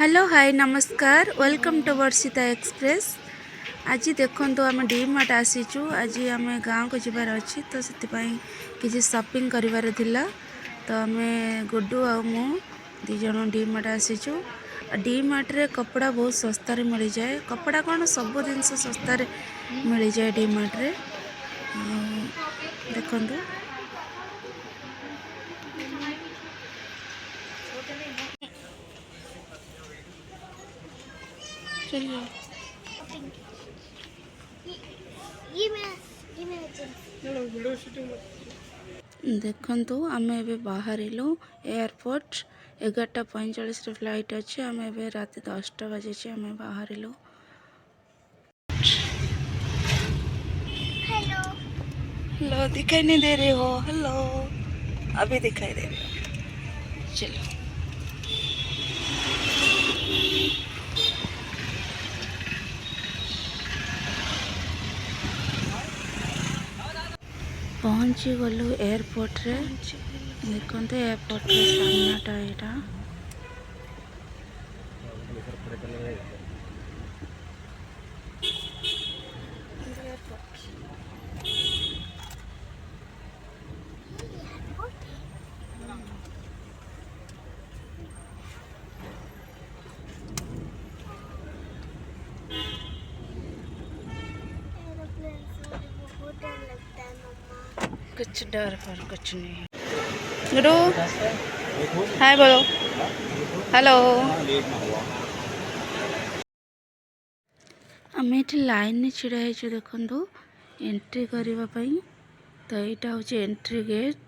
Hello hi नमस्कार welcome to वर्षिता express. आज देखो आम डी मार्ट आसीचु। आज आम गाँव को जबार अच्छी तो से किसी शॉपिंग करिवार थिला। तो आम गुड्डू आ मु दी जन डी मार्ट आसीचु। डी मार्ट रे कपड़ा बहुत सस्तार मिल जाए। कपड़ा कौन सब जिनस सस्तार मिल जाए डी मार्ट रे। देखो चलिए देखु आम ए बाहर एयरपोर्ट 11:45 फ्लाइट अच्छे। आम ए रात 10टा बजे आम बाहर। हेलो दिखाई नहीं दे रहे हो? हेलो अभी दिखाई दे रहे हो? चलो पहुँची गलु एयरपोर्ट रे। देखते एयरपोर्ट रे सामनाटा यहाँ कुछ डर पर कुछ नहीं। गुरु हाय बोलो हेलो। आम ये लाइन छिड़ा हो देखु एंट्री करने। तो यहाँ हूँ एंट्री गेट।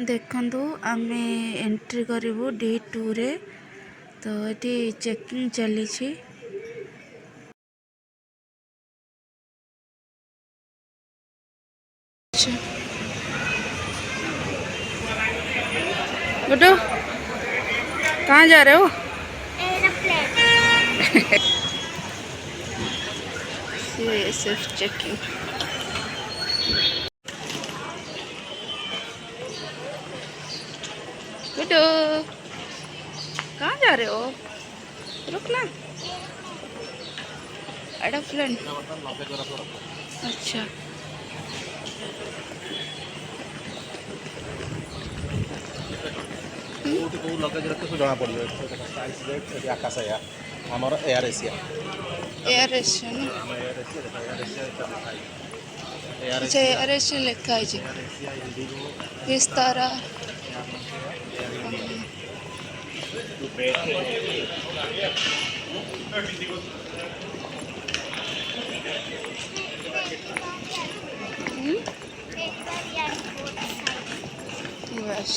देखु आम एंट्री करूँ D2 रे। तो ये चेकिंग चली। गुड्डू कहाँ जा रहे हो? सिर्फ चेकिंग। गुड्डू कहाँ जा रहे हो? रुकना एरोप्लेन। अच्छा लगेज रखे सब जना पड़े। आकाश या आमर एयर एशिया एयर एशिया ना। अच्छा एयर एशिया लिखा है विस्तारा। बस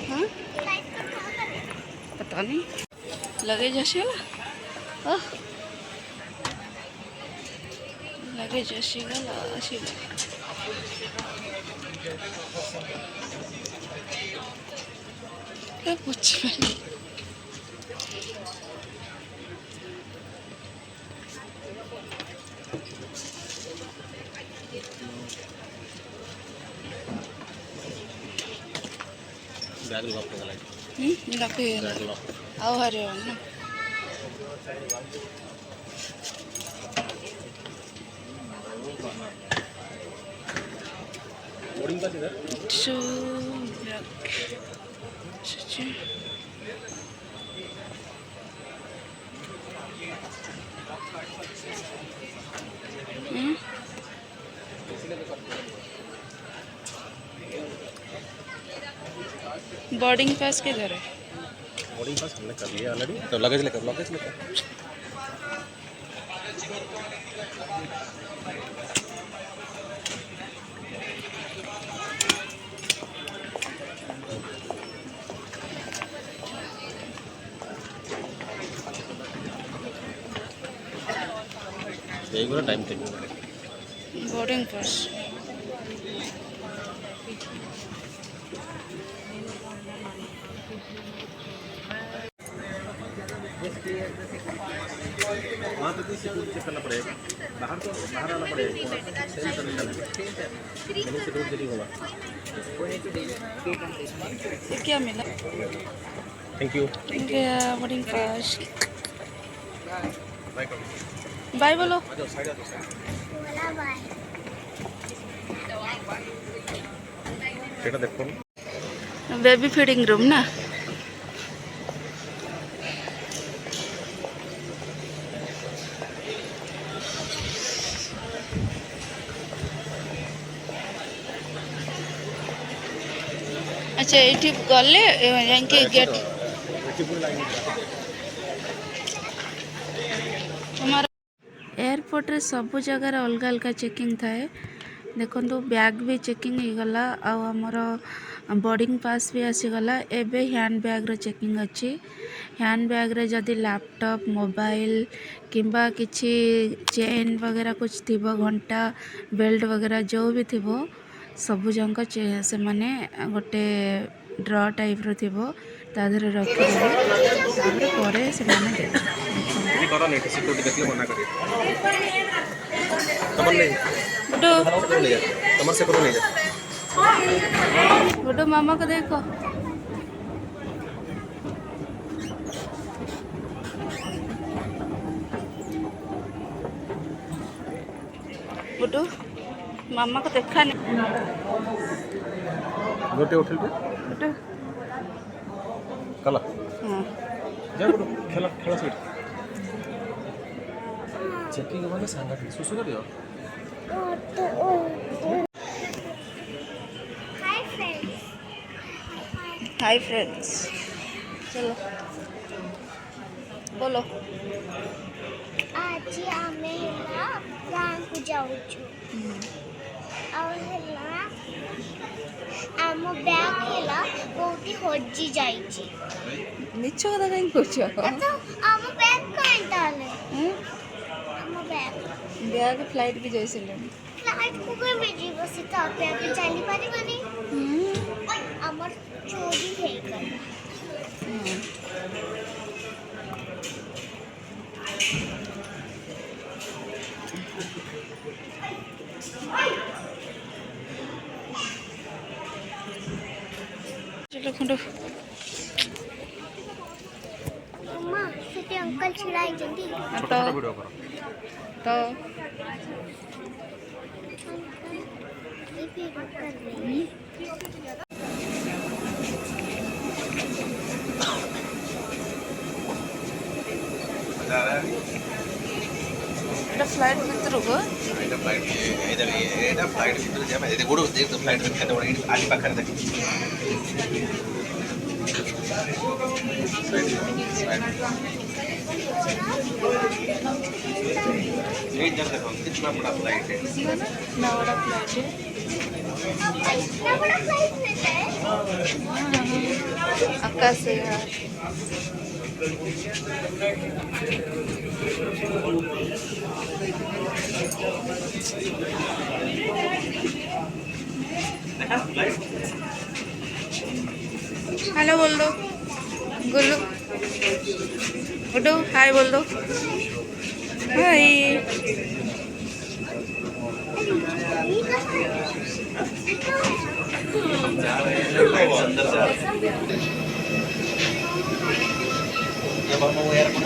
हाँ पता नहीं लगेज आसीगला। लगेज आसीगला क्या पूछे बैग लॉक कर लगे आओ हरे ना। बोर्डिंग पास इधर बोर्डिंग पास किधर है? बोर्डिंग पास हमने कर लिया ऑलरेडी। तो लगेज लेकर टाइम टेकिंग बोर्डिंग पास। वहाँ पे भी सिक्योरिटी चेक करना पड़ेगा, बाहर तो बाहर आना पड़ेगा, सेम सर्विस लेकिन सिक्योरिटी नहीं होगा। ये क्या मिला? Thank you. Boarding pass. Bye करो। बाय बोलो। आ जाओ साइड, आ जाओ साइड। এটা দেখুন बेबी फीडिंग रूम ना। अच्छा ये गले जाके गेट हमारा एयरपोर्ट रे सब जगार अलग अलग चेकिंग थाए। देखो बैग भी चेकिंग हो गला आमर बोर्डिंग पास भी आसीगला। एबे हैंड बैग रो चेकिंग अच्छी। हैंड बैग रे जदि लैपटॉप मोबाइल किंबा किछि चेन वगैरह कुछ थिबो घंटा बेल्ट वगैरह जो भी थिबो सबु जंक से माने गोटे ड्र टाइप रो थिबो ता धरे रखि देबे परे से माने देबे। ଏଠି କର ନେଇ ସିକ୍ୟୁରିଟି ଦେଖିଲେ ମନା କରିବେ। ତମର ନେଇ बुड्डू ସେପଟକୁ ନେଇ ଯା, ତମର ସେପଟକୁ ନେଇ ଯା। बुड्डू मामा को देखो। बुड्डू मामा को देखा नहीं। ଗୋଟେ ହୋଟେଲରେ बुड्डू କଲା हाँ ଯା ଗୋଟେ ଖେଳ ଖେଳ ସେଇଠି ଚେକିଂ ମାନେ ସାଙ୍ଗା ସୁସୁ କରିବ। हाय फ्रेंड्स चलो बोलो। आज आमे हेला गाँव को जाऊछु और हेला आम बैग हेला कोठी हजी जाईची। मिछ कथा कहीं पूछ तो आम बैग कहीं ताले आम बैग बैग फ्लाइट भी जैसे फ्लाइट को कोई भेजी बस तो आपे आपे चली पारी बनी हमर चोरी हे गला। चलो खंडो अम्मा सेटे अंकल छिड़ाई जल्दी ଛୋଟ ଛୋଟ ଭିଡ଼ିଓ କର। तो ये भी कर रही এটা ফ্লাইট ভিতর গো ଏଇଟା ଫ୍ଲାଇଟ୍ ଏଇଟା ଫ୍ଲାଇଟ୍ ଭିତରେ ଯିବା ଏଇଟା ଗୋଡ଼ ଦେਖ ଫ୍ଲାଇଟ୍ କେତେ ବଡ଼ ଏଇଠି ଆଜି ପାଖରେ ଦେଖ। ଏଇ ଜାଗା ଦେଖ कितना बड़ा फ्लाइट है। ना बड़ा फ्लाइट है। इतना बड़ा फ्लाइट मिलता है आकाश है यार। हेलो बोल दो गुल्लू गुड्डू हाय बोल दो हाय।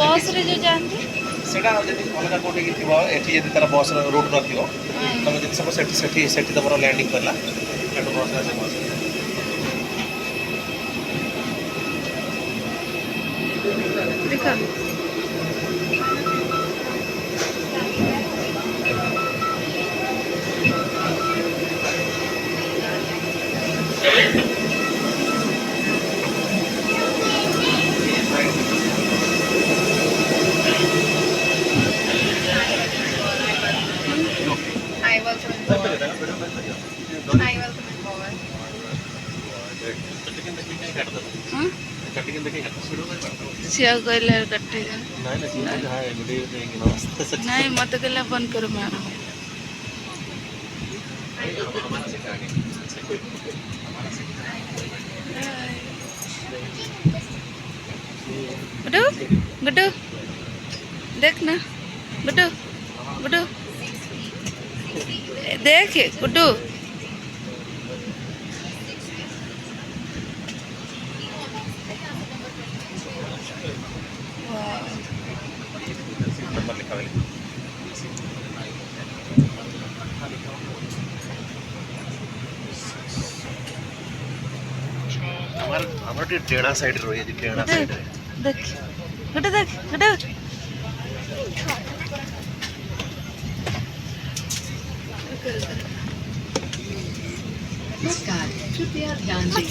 बस रे जो जानते सेटा जदि अलग कोठी कि थिबो एठी जदि तार बस रूट नथिबो तमे जदि सब सेठी सेठी सेठी तमरो लैंडिंग करला एटो बस आसे बस देखो कटिंग देखिए सिया कहले कटे नहीं नहीं हां वीडियो देंगे नमस्ते नहीं मत कहले बंद करो मैम गुड्डू गुड्डू देख ना गुड्डू गुड्डू देख गुड्डू नंबर लिखा हुआ है। हमारा टेढ़ा साइड रही है, टेढ़ा साइड है। देख गुड्डू देख गुड्डू नमस्कार, कृपया ध्यान दें।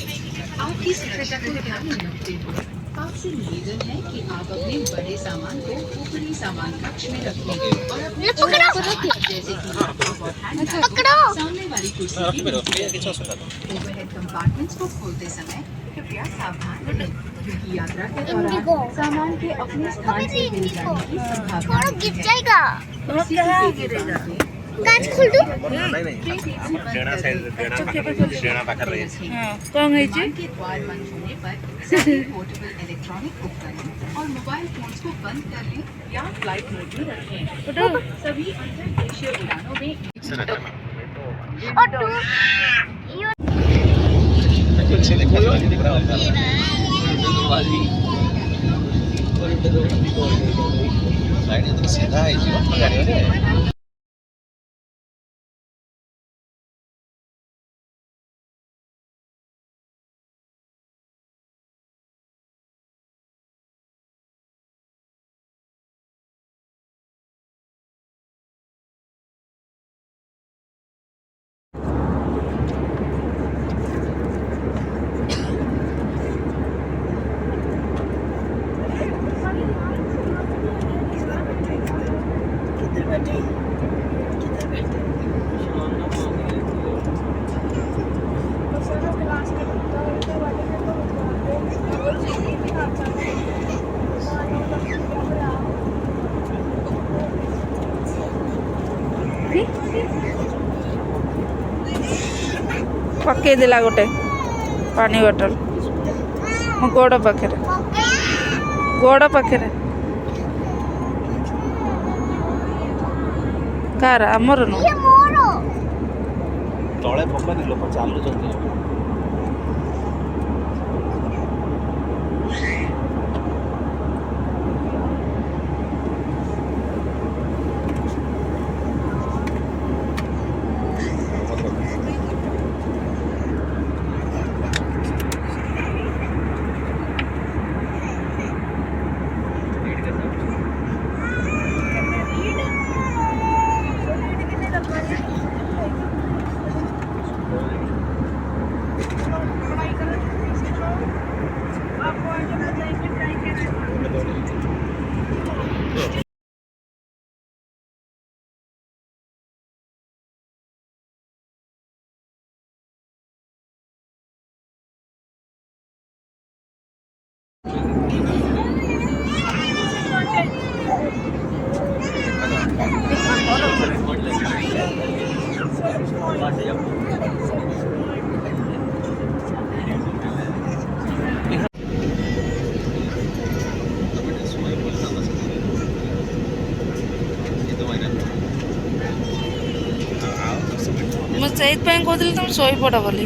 आपकी सुरक्षा को ध्यान में रखते हुए आपसे निवेदन है कि आप अपने बड़े सामान को ऊपरी सामान कक्ष में रखें और अपने ये पकड़ो। जैसे कि लैपटॉप और हैंडबैग पकड़ो। सामने वाली कुर्सी की ओवरहेड कंपार्टमेंट्स को खोलते समय कृपया सावधान रहें, क्योंकि यात्रा के इंडिगो। दौरान सामान के अपने स्थान से हिल जाने की संभावना थोड़ा गिर रहती है। जाएगा। सीसीटीवी गिरेगा। कांच खोल दूं? नहीं हमारा टेढ़ा साइड, टेढ़ा पाकर रही है। हाँ कौन है जी विमान के द्वार बंद होने पर सभी पोर्टेबल इलेक्ट्रॉनिक उपकरण और मोबाइल फोन्स को बंद कर लें या फ्लाइट मोड में रखें। सभी अंतर्देशीय उड़ानों में और तू दिख रहा होता है तो सीधा है जी गाड़ी वाले। पकई देला गोटे पानी बोतल मो गोड़ पाखे गोड़ पाखे कार आमर नु ये मोरो। तले पकड़ लोक चालुଛନ୍ତି। ମୁଁ ସେଇଥିପାଇଁ କହୁଥିଲି ତମେ ଶୋଇପଡ଼ ବୋଲି।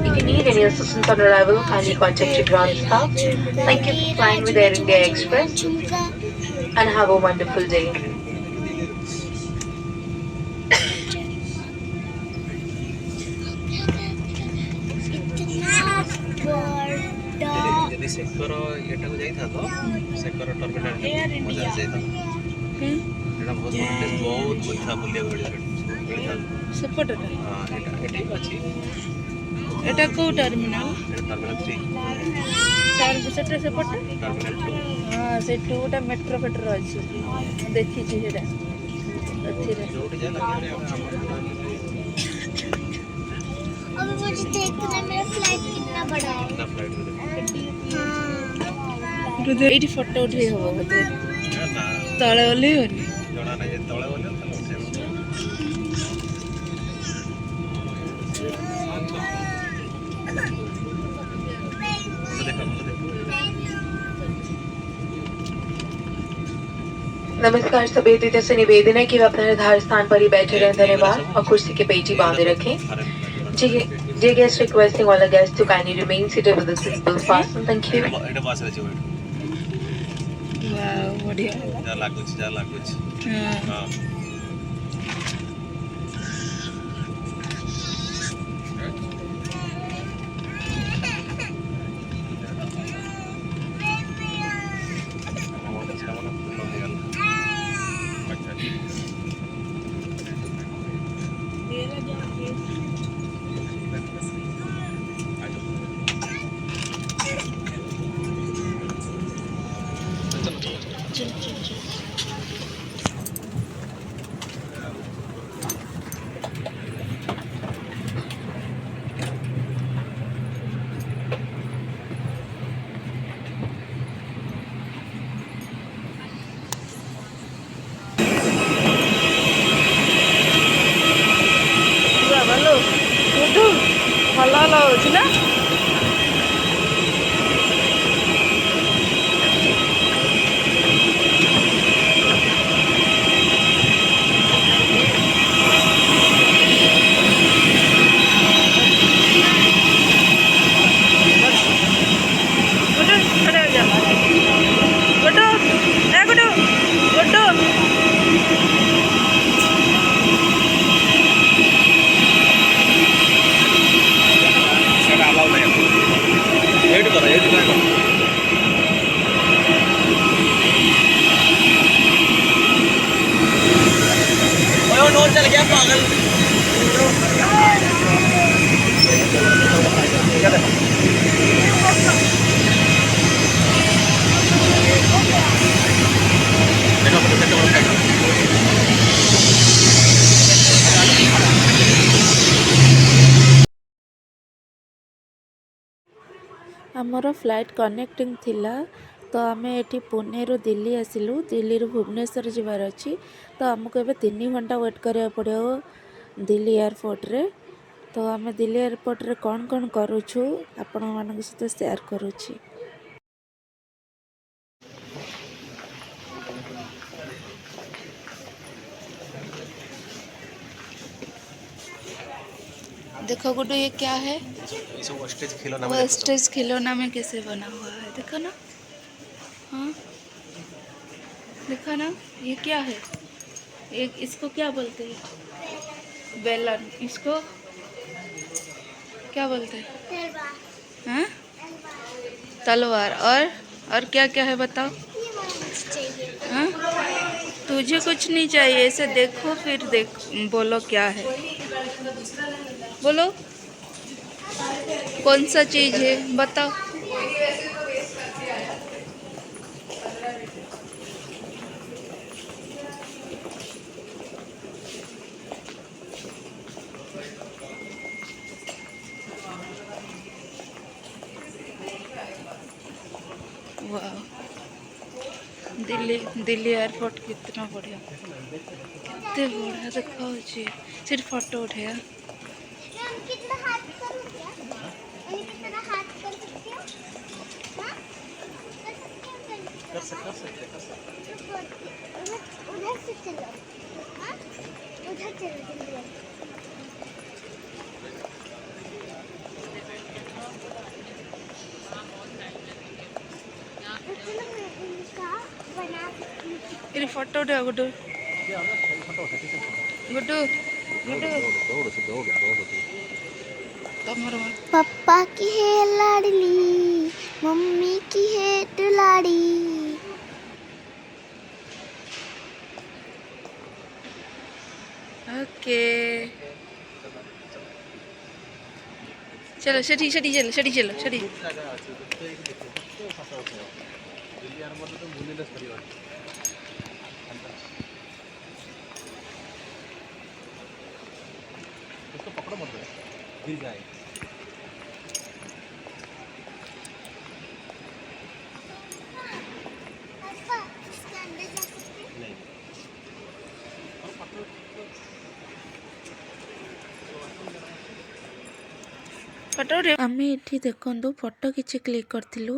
If you need any assistance on arrival, kindly contact your ground staff. Thank you for flying with Air India Express. and have a wonderful day. इतना बड़ा ଯଦି ସେକର ଇଏଟାକୁ ଯାଇଥାନ୍ତ ସେକର ଟର୍ମିନାଲ ମଜା ଯାଇଥାନ୍ତ ଏଇଟା ବହୁତ ବହୁତ ବୁଲିଥା ବୁଲିବାକୁ ମିଳିଥାନ୍ତା ସେପଟଟା ହଁ ଏଇଟା ଏଠି ଅଛି ଏଟା କୋଉ ଟର୍ମିନାଲ ଏଇଟା ଟର୍ମିନାଲ 3 ସେଟା ସେପଟଟା ଟର୍ମିନାଲ 2 ହଁ ସେ ଟୁଟା ମେଟ୍ରୋ ଫେଟ୍ରୋ ଅଛି ମୁଁ ଦେଖିଛି ସେଇଟା ଏଥିରେ ଯୋଉଠି ଯାଏ ଲାଗିବ अभी मुझे देखना मेरा फ्लाइट कितना बड़ा है ନା ଫ୍ଲାଇଟ୍ ରେ ଏଇଠି ଫଟୋ ଉଠେଇ ହବ ବୋଧେ ନା ତଳେ ଓହ୍ଲେଇବନି ଜଣା ନାହିଁ ତଳେ ଗଲେ ତାହେଲେ ଉଠେଇବ नमस्कार, सभी अतिथियों से निवेदन है कि वे अपने निर्धारित स्थान पर ही बैठे रहें। धन्यवाद और कुर्सी के पेटी बांधे रखें। Dear guests, requesting all the guests to kindly remain seated with the seatbelts fastened. Thank you. ଏଇଟା ବସ୍ ରେ ଯିବ ଏଇଠୁ ୱାଓ ବଢିଆ ଯାହା ଲାଗୁଛି ହଁ ହଁ ଭଲ ଭଲ ଭଲ ହଉଛି ନା ସେଇଟା ଆଲାଉ ନାହିଁ ଏଇଠି କର ଏଇଠି କର नोट चल गया पागल ଆମର ଫ୍ଲାଇଟ୍ କନେକ୍ଟିଂ ଥିଲା ତ ଆମେ ଏଠି ପୁନେରୁ ଦିଲ୍ଲୀ ଆସିଲୁ ଦିଲ୍ଲୀରୁ ଭୁବନେଶ୍ୱର ଯିବାର ଅଛି ତ ଆମକୁ ଏବେ 3 ଘଣ୍ଟା ୱେଟ୍ କରିବାକୁ ପଡ଼ିବ ଦିଲ୍ଲୀ ଏୟାରପୋର୍ଟରେ ତ ଆମେ ଦିଲ୍ଲୀ ଏୟାରପୋର୍ଟରେ କ'ଣ କରୁଛୁ ଆପଣମାନଙ୍କ ସହିତ ସେୟାର କରୁଛି देखो गुड्डू ये क्या है ये सब वेस्टेज खिलौना में वेस्टेज खिलौना में कैसे बना हुआ है देखो ना हाँ देखो ना ये क्या है एक इसको क्या बोलते हैं बेलन इसको क्या बोलते हैं हाँ तलवार और क्या क्या है बताओ हाँ तुझे कुछ नहीं चाहिए ऐसे देखो फिर देख बोलो क्या है बोलो कौन सा चीज़ है बताओ वाह दिल्ली एयरपोर्ट कितना बढ़िया कितने बढ़िया देखा सिर्फ फोटो उठाया कितना हाथ करूं क्या कितना हाथ कर सकती हो हां कर सकते हो उधर से चलो हां उधर चलो जल्दी चलो मैं इनका बना सकती हूँ। ये फोटो उठा गुड्डू गुड्डू गुड्डू तमर पापा की है लाडली, मम्मी की है दुलाड़ी। ओके चलो सेठी सेठी चलो सेठी चलो सेठी उसको पकड़ो मत गिर जाए पापा इसके अंदर जा सकते हैं? नहीं फोटो आमे एठी देखंदु फोटो किछि क्लिक करथिलु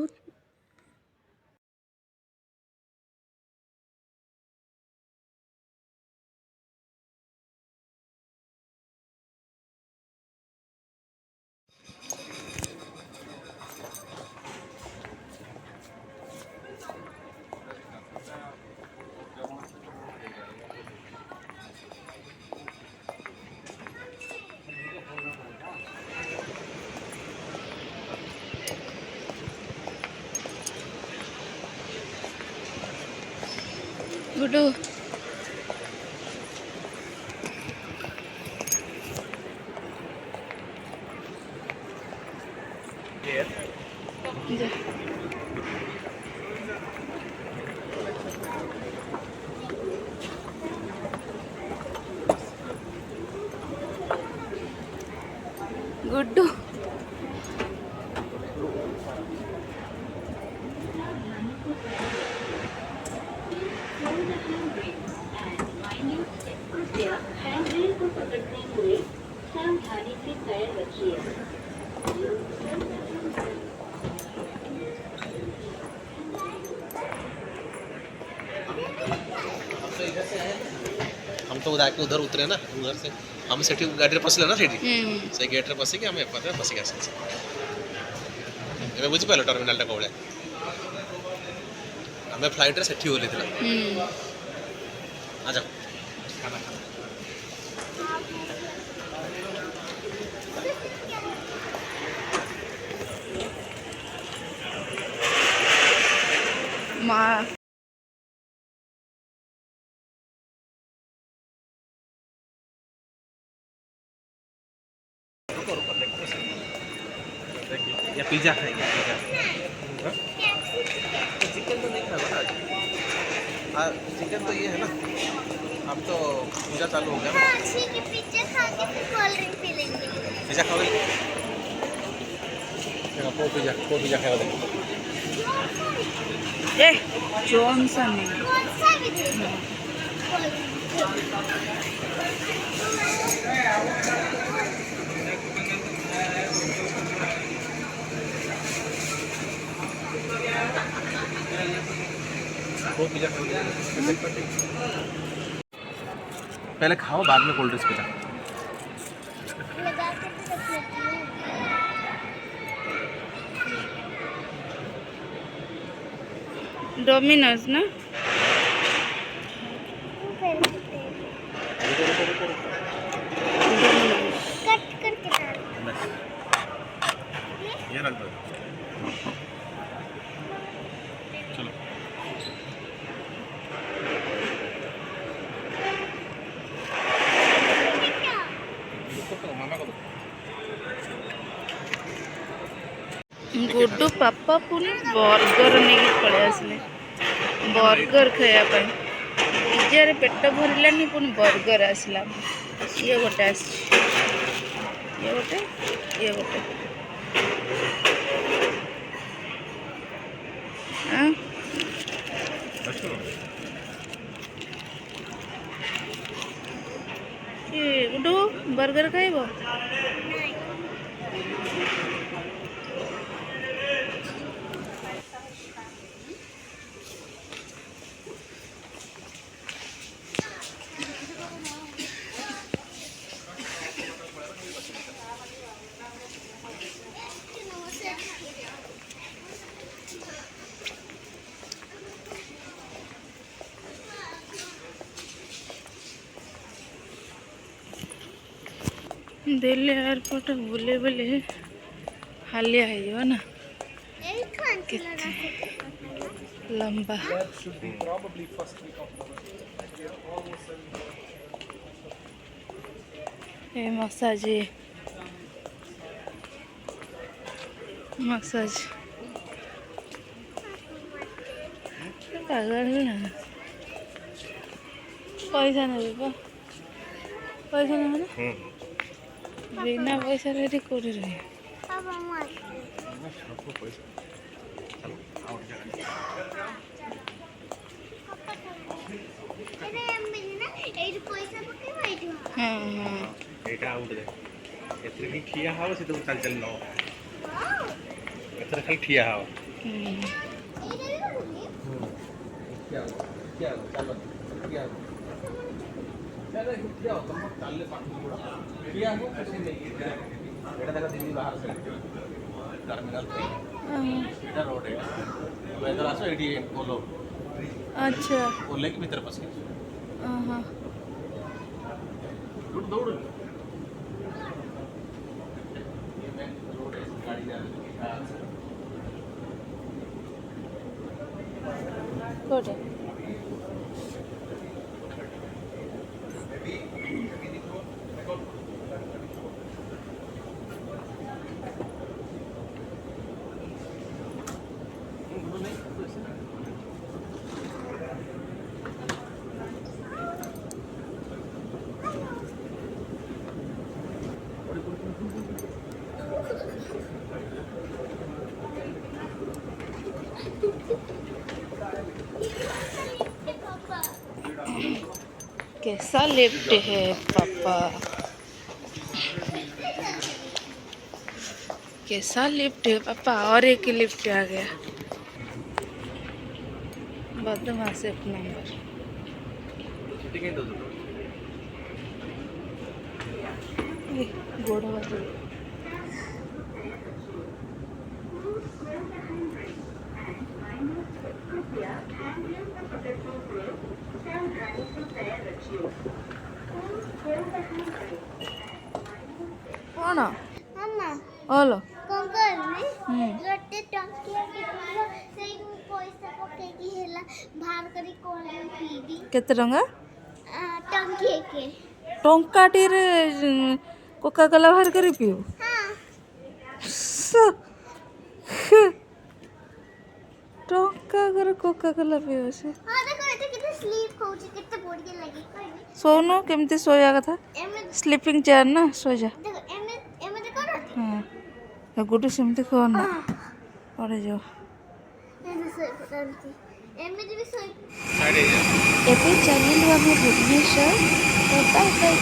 गुड्डू जा गुड्डू हम तो उधर उतरे ना उधर से हम सेठी गाड़ी पसले ना सेठी से गेट रे पसिके हम एपटे पसिके आसे एबे बुझि पालो टर्मिनल टा कोले हमें फ्लाइट रे सेठी होले थिला आ जाओ खाना खा माँ या पिज्जा खाएंगे पिज्जा चिकन तो नहीं खाएगा आज हाँ चिकन तो ये है ना अब तो पूजा चालू हो गया ना ठीक है, पिज्जा खा के फिर कोल्ड ड्रिंक पी लेंगे। पिज्जा खाओगे को पिज्जा खाओ देखो ए जॉनसन कौन सा भी दे दो। कोल्ड को पिज्जा खाओ पहले खाओ बाद में कोल्ड ड्रिंक्स पीना लगा के भी रख लेती हूँ। डोमिनोज ना कट करके डाल। ये रख दो चलो मामा को दो गुड्डू पापा पुणी बर्गर नहीं पड़े आसले बर्गर खाया पिज्जा रे पेट भरलानी पुणी बर्गर आसला ये गोटे आस ये गोटे ये गोटे हाँ गुड्डू बर्गर खाइब दिल्ली एयरपोर्ट बुले बुले हालिया हो ना केते लंबा ये मसाज पागल ना पैसा ना पैसा ना बिना पैसा रेडी कोड़ी रहे पापा मत अरे अम्मी ना ए पैसा पके बैठो हाँ हाँ ଏଇଟା ଆଉ ଗୋଟେ ଏଥିରେ ଖାଲି ଠିଆ ହବ ସେ ତମକୁ ଚାଲି ଚାଲି ନବ ଏଥିରେ ଖାଲି ଠିଆ ହବ ଏଇଟା ଦେଖ ଦିଲ୍ଲୀ ବାହାର ଟର୍ମିନାଲ ଏଇଟା ରୋଡ ଏଇଟା ଆସ ଏଇଠି ଓଲୋ अच्छा ओले के भीतर पस हाँ दौड़ रोड गाड़ी जा कोटे पापा कैसा लिफ्ट है पापा कैसा लिफ्ट है पापा और एक लिफ्ट आ गया बदमाश एक नंबर गोड़ बदल कौन मम्मा ओलो कंकर में गोटे टंकी से पैसा पके की हेला बाहर करी कोन पीदी केते टंका टंकी के टंकाटी रे कोका कोला बाहर करी पियो हां टंका कर कोका कोला पियो से हां देखो एते किते स्लीप होची किते बढ़िया लगी कहबी सोनो केमती सोया कथा एमे स्लीपिंग चेयर ना सो जा देखो एमे एमे देखो ना हाँ गुड्डू सेमती कह ना पड़े जाओ एमे सोई पड़ती एमे भी सोई ଏବେ ଚାଲିଲୁ ଆମେ ଭୁବନେଶ୍ୱର ତ ବାଇ ବାଇ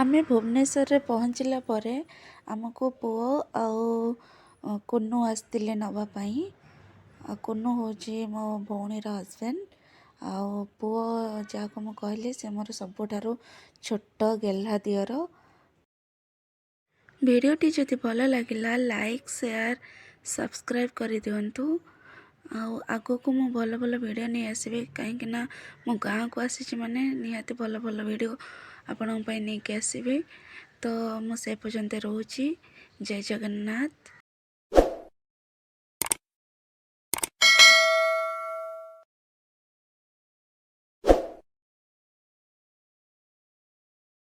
ଆମେ ଭୁବନେଶ୍ୱରରେ ପହଞ୍ଚିଲା ପରେ ଆମକୁ ପୁଅ ଆଉ କୁନୁ ଆସିଥିଲେ ନେବା ପାଇଁ ଆଉ କୁନୁ ହେଉଛି ମୋ ଭଉଣୀର ହଜବେଣ୍ଡ ଆଉ ପୁଅ ଯାହାକୁ ମୁଁ କହିଲି ସେ ମୋର ସବୁଠାରୁ ଛୋଟ ଗେହ୍ଲା ଦିଅର। ଭିଡ଼ିଓଟି ଯଦି ଭଲ ଲାଗିଲା ଲାଇକ୍ ସେୟାର ସବସ୍କ୍ରାଇବ୍ କରିଦିଅନ୍ତୁ ଆଉ ଆଗକୁ ମୁଁ ଭଲ ଭଲ ଭିଡ଼ିଓ ନେଇ ଆସିବି କାହିଁକିନା ମୁଁ ଗାଁକୁ ଆସିଛି ମାନେ ନିହାତି ଭଲ ଭଲ ଭିଡ଼ିଓ ଆପଣଙ୍କ ପାଇଁ ନେଇକି ଆସିବି। ତ ମୁଁ ସେ ପର୍ଯ୍ୟନ୍ତ ରହୁଛି। ଜୟ ଜଗନ୍ନାଥ।